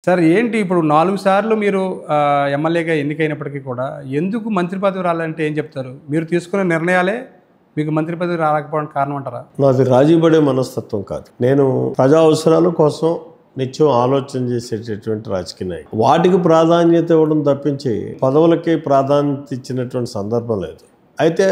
Sir ఏంటి ఇప్పుడు 4 సార్లు మీరు ఎమ్మెల్యేగా ఎన్నికైనప్పటికీ కూడా ఎందుకు మంత్రి పదవి రాలంటే ఏం చెప్తారు? మీరు తీసుకున్న నిర్ణయాలే మీకు మంత్రి పదవి రాకపోవడానికి కారణం అంటారా? నాది రాజీపడే మనస్తత్వం కాదు. నేను ప్రజా అవసరాల కోసం నిత్యం ఆలోచన చేసేటటువంటి రాజకీయ నాయకుడు. వాటికి ప్రాధాన్యత ఇవ్వడం తప్పించి పదవులకి ప్రాధాన్యత ఇచ్చినటువంటి సందర్భం లేదు. అయితే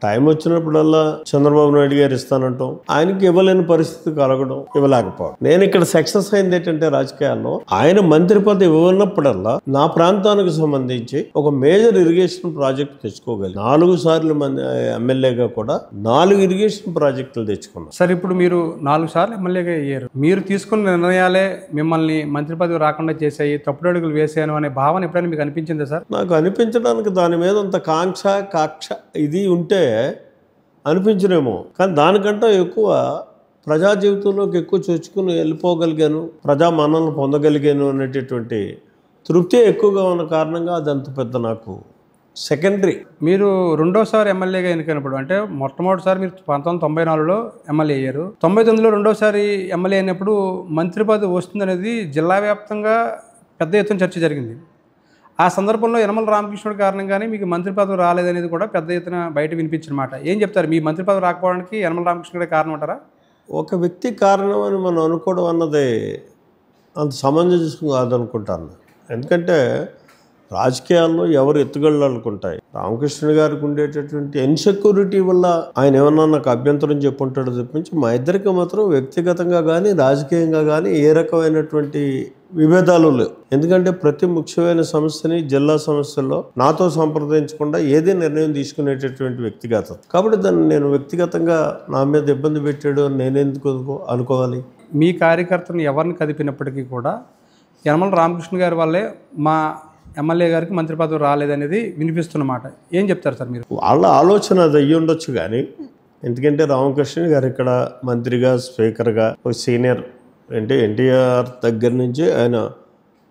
టైం వచ్చినప్పుడల్లా చంద్రబాబు నాయుడు గారు ఇస్తానంటాం, ఆయనకి ఇవ్వలేని పరిస్థితి కలగడం, ఇవ్వలేకపోవడం. నేను ఇక్కడ సక్సెస్ అయింది ఏంటంటే రాజకీయాల్లో ఆయన మంత్రి పదవి ఇవ్వనప్పుడల్లా నా ప్రాంతానికి సంబంధించి ఒక మేజర్ ఇరిగేషన్ ప్రాజెక్ట్ తెచ్చుకోగలి 4 సార్లు ఎమ్మెల్యేగా కూడా 4 ఇరిగేషన్ ప్రాజెక్టులు తెచ్చుకున్నాను. సార్ ఇప్పుడు మీరు 4 సార్లు ఎమ్మెల్యేగా అయ్యారు. మీరు తీసుకున్న నిర్ణయాలే మిమ్మల్ని మంత్రి పదవి రాకుండా చేసాయి, తప్పుడు అడుగులు వేసాను అనే భావన ఎప్పుడైనా మీకు అనిపించిందా సార్? నాకు అనిపించడానికి దాని మీద అంత కాక్ష ఇది ఉంటే అనిపించనేమో, కానీ దానికంటే ఎక్కువ ప్రజా జీవితంలోకి ఎక్కువ చొచ్చుకుని వెళ్ళిపోగలిగాను, ప్రజా మన్నలను పొందగలిగాను అనేటటువంటి తృప్తి ఎక్కువగా ఉన్న కారణంగా అది అంత పెద్ద నాకు సెకండరీ. మీరు రెండోసారి ఎమ్మెల్యేగా ఎన్నికైనప్పుడు అంటే మొట్టమొదటిసారి మీరు 1994లో ఎమ్మెల్యే అయ్యారు. 99లో రెండోసారి ఎమ్మెల్యే అయినప్పుడు మంత్రి పదవి వస్తుందనేది జిల్లా వ్యాప్తంగా పెద్ద ఎత్తున చర్చ జరిగింది. ఆ సందర్భంలో యనమల రామకృష్ణుడి కారణంగానే మీకు మంత్రి పదవి రాలేదనేది కూడా పెద్ద ఎత్తున బయట వినిపించిన మాట. ఏం చెప్తారు? మీ మంత్రి పదవి రాకపోవడానికి యనమల రామకృష్ణుడే కారణం అంటారా? ఒక వ్యక్తి కారణం అని మనం అనుకోవడం అన్నది అంత సమంజసం కాదనుకుంటాను. ఎందుకంటే రాజకీయాల్లో ఎవరు ఎత్తుగళ్ళకుంటాయి. రామకృష్ణుడి గారికి ఉండేటటువంటి ఇన్సెక్యూరిటీ వల్ల ఆయన ఏమన్నా నాకు అభ్యంతరం చెప్పుంటాడో తప్పించి మా ఇద్దరికి మాత్రం వ్యక్తిగతంగా కానీ రాజకీయంగా కానీ ఏ రకమైనటువంటి విభేదాలు లేవు. ఎందుకంటే ప్రతి ముఖ్యమైన సమస్యని జిల్లా సమస్యల్లో నాతో సంప్రదించకుండా ఏదే నిర్ణయం తీసుకునేటటువంటి వ్యక్తిగతం. కాబట్టి దాన్ని నేను వ్యక్తిగతంగా నా మీద ఇబ్బంది పెట్టాడు అని నేనెందుకు అనుకోవాలి? మీ కార్యకర్తను ఎవరిని కదిపినప్పటికీ కూడా యనమల రామకృష్ణ గారి వల్లే మా ఎమ్మెల్యే గారికి మంత్రి పదవి రాలేదనేది వినిపిస్తున్నమాట. ఏం చెప్తారు సార్ మీరు? వాళ్ళ ఆలోచన అది అయ్యి ఉండొచ్చు, కానీ ఎందుకంటే రామకృష్ణ గారు ఇక్కడ మంత్రిగా స్పీకర్గా ఒక సీనియర్ అంటే ఎన్టీఆర్ దగ్గర నుంచి ఆయన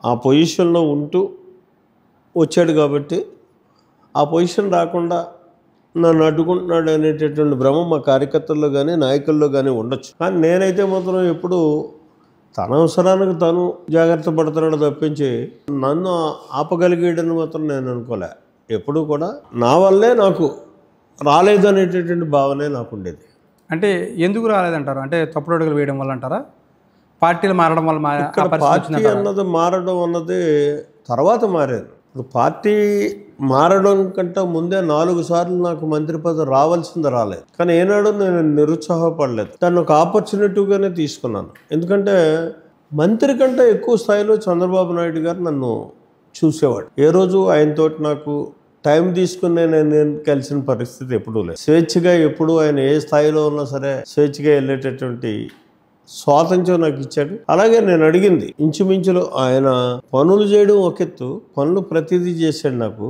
ఆ పొజిషన్లో ఉంటూ వచ్చాడు కాబట్టి ఆ పొజిషన్ రాకుండా నన్ను అడ్డుకుంటున్నాడు అనేటటువంటి భ్రమ మా కార్యకర్తల్లో కానీ నాయకుల్లో కానీ ఉండొచ్చు. కానీ నేనైతే మాత్రం ఎప్పుడు తన అవసరానికి తను జాగ్రత్త పడుతున్నాడు తప్పించి నన్ను ఆపగలిగాడని మాత్రం నేను అనుకోలే. ఎప్పుడూ కూడా నా వల్లే నాకు రాలేదు అనేటటువంటి భావనే నాకు ఉండేది. అంటే ఎందుకు రాలేదంటారు? అంటే తప్పుడు అడుగులు వేయడం వల్ల అంటారా? పార్టీలు మారడం వల్ల? పార్టీ అన్నది మారడం అన్నది తర్వాత మారారు. ఇప్పుడు పార్టీ మారడం కంటే ముందే 4 సార్లు నాకు మంత్రి పదవి రావాల్సింది రాలేదు. కానీ ఏనాడు నేను నిరుత్సాహపడలేదు, దాన్ని ఒక ఆపర్చునిటీగానే తీసుకున్నాను. ఎందుకంటే మంత్రి కంటే ఎక్కువ స్థాయిలో చంద్రబాబు నాయుడు గారు నన్ను చూసేవాడు. ఏ రోజు ఆయనతో నాకు టైం తీసుకుని నేను కలిసిన పరిస్థితి ఎప్పుడూ లేదు. స్వేచ్ఛగా ఎప్పుడు ఆయన ఏ స్థాయిలో ఉన్నా సరే స్వేచ్ఛగా వెళ్ళేటటువంటి స్వాతంత్ర్యం నాకు ఇచ్చాడు. అలాగే నేను అడిగింది ఇంచుమించులో ఆయన పనులు చేయడం ఒక ఎత్తు, పనులు ప్రతిదీ చేశాడు నాకు.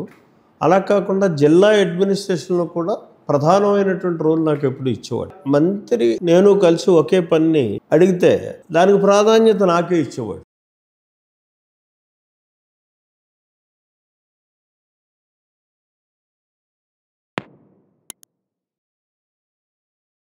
అలా కాకుండా జిల్లా అడ్మినిస్ట్రేషన్లో కూడా ప్రధానమైనటువంటి రోల్ నాకు ఎప్పుడు ఇచ్చేవాడు. మంత్రి నేను కలిసి ఒకే పని అడిగితే దానికి ప్రాధాన్యత నాకే ఇచ్చేవాడు.